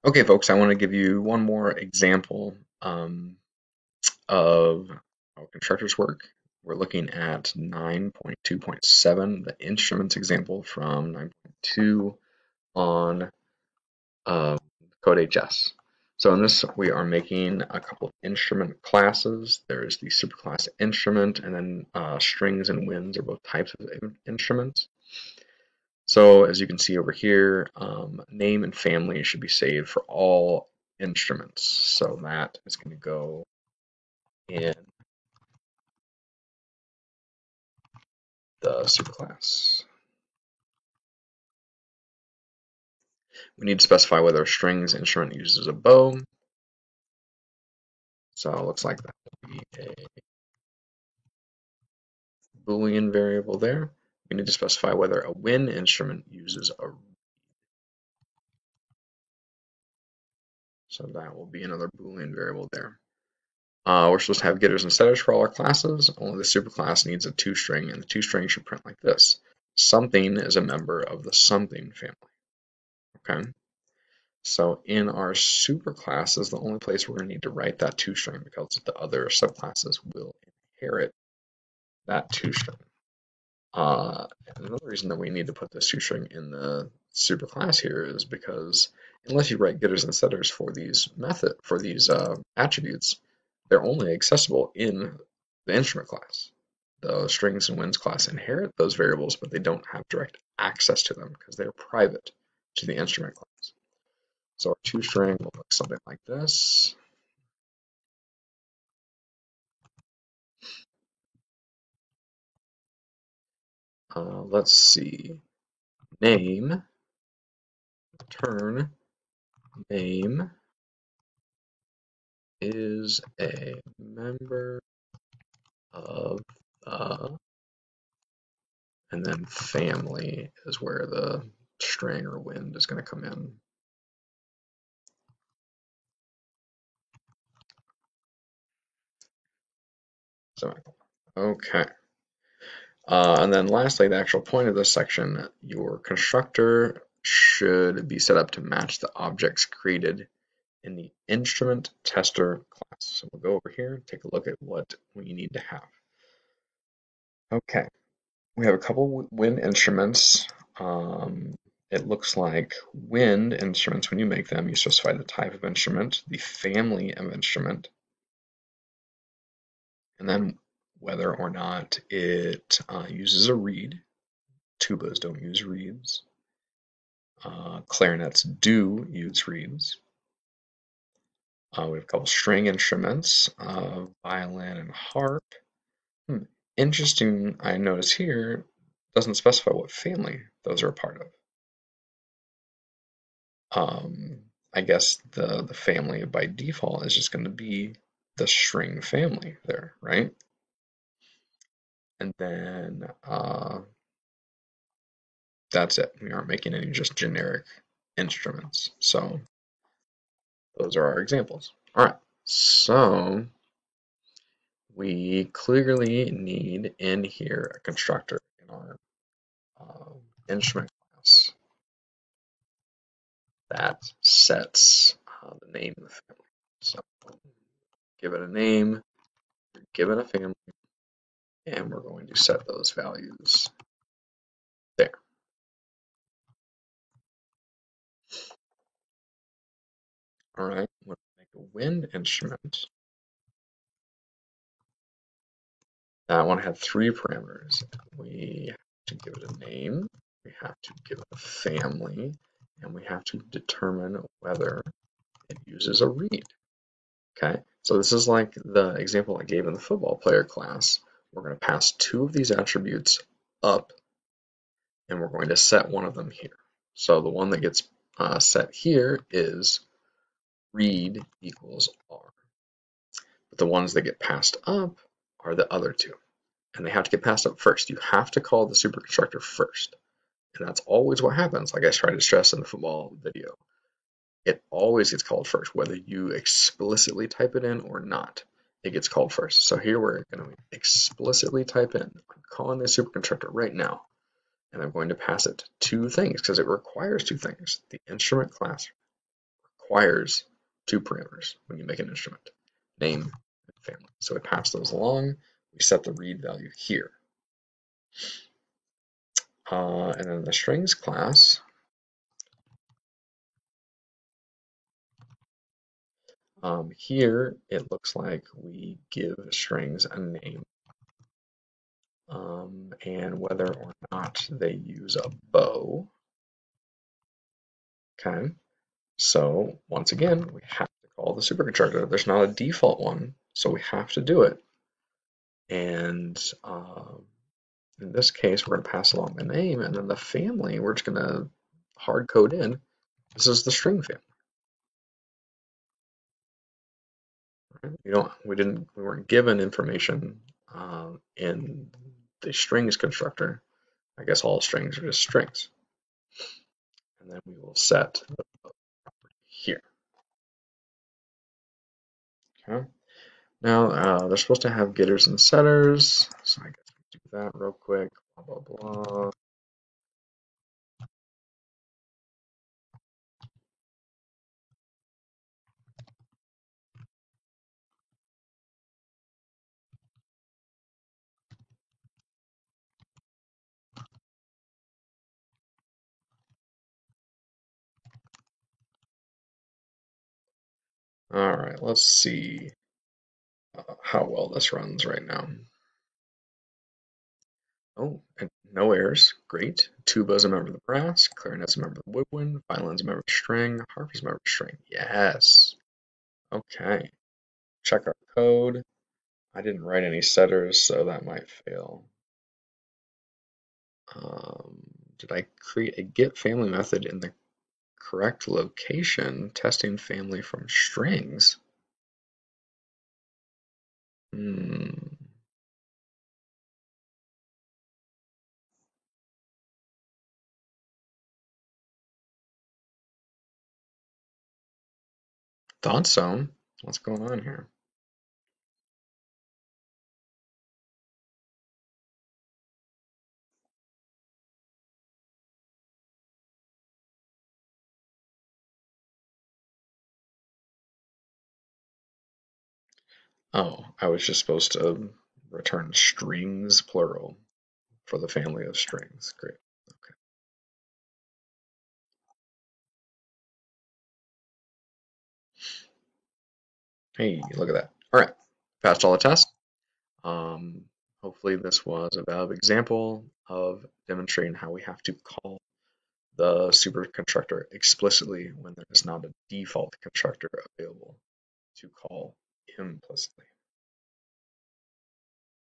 Okay, folks, I want to give you one more example of how constructors work. We're looking at 9.2.7, the instruments example from 9.2 on CodeHS. So in this, we are making a couple of instrument classes. There's the superclass instrument, and then strings and winds are both types of instruments. So as you can see over here, name and family should be saved for all instruments. So that is going to go in the superclass. We need to specify whether a strings instrument uses a bow. So it looks like that will be a Boolean variable there. We need to specify whether a wind instrument uses a. So that will be another Boolean variable there. We're supposed to have getters and setters for all our classes. Only the superclass needs a toString, and the toString should print like this. Something is a member of the something family. Okay. So in our superclasses, the only place we're going to need to write that toString because the other subclasses will inherit that toString. Another reason that we need to put this toString in the superclass here is because unless you write getters and setters for these attributes, they're only accessible in the instrument class. The strings and winds class inherit those variables, but they don't have direct access to them because they're private to the instrument class. So our toString will look something like this. Let's see. Name, return, name is a member of and then family is where the string or wind is going to come in. So, okay. And then lastly, the actual point of this section, your constructor should be set up to match the objects created in the instrument tester class. So we'll go over here and take a look at what we need to have. Okay, we have a couple wind instruments. It looks like wind instruments, when you make them, you specify the type of instrument, the family of instrument, and then whether or not it uses a reed. Tubas don't use reeds. Clarinets do use reeds. We have a couple string instruments, violin and harp. Interesting, I notice here, doesn't specify what family those are a part of. I guess the family by default is just going to be the string family there, right? And then that's it. We aren't making any just generic instruments. So those are our examples. All right. So we clearly need in here a constructor in our instrument class that sets the name of the family. So give it a name, give it a family, and we're going to set those values there. All right, when we make a wind instrument, that one had three parameters. We have to give it a name, we have to give it a family, and we have to determine whether it uses a reed. Okay, so this is like the example I gave in the football player class. We're going to pass two of these attributes up, and we're going to set one of them here. So the one that gets set here is read equals R. But the ones that get passed up are the other two. And they have to get passed up first. You have to call the superconstructor first. And that's always what happens, like I tried to stress in the football video. It always gets called first, whether you explicitly type it in or not. It gets called first. So here we're going to explicitly type in, I'm calling the superconstructor right now, and I'm going to pass it two things because it requires two things. The instrument class requires two parameters when you make an instrument, name and family. So we pass those along. We set the read value here. And then the strings class, here it looks like we give strings a name and whether or not they use a bow. Okay, so once again, we have to call the superconstructor. There's not a default one, so we have to do it. And in this case, we're going to pass along the name, and then the family, we're just going to hard code in. This is the string family. We weren't given information in the strings constructor. I guess all strings are just strings. And then we will set the property here. Okay. Now they're supposed to have getters and setters, so I guess we do that real quick. Blah blah blah. All right, let's see how well this runs right now. Oh, and no errors. Great. Tuba is a member of the brass. Clarinet's a member of the woodwind. Violin's a member of the string. Harp is a member of the string. Yes. Okay. Check our code. I didn't write any setters, so that might fail. Did I create a get family method in the correct location, testing family from strings? Thought so. What's going on here? Oh, I was just supposed to return strings plural for the family of strings. Great. Okay. Hey, look at that. All right. Passed all the tests. Hopefully this was a valid example of demonstrating how we have to call the superconstructor explicitly when there is not a default constructor available to call implicitly.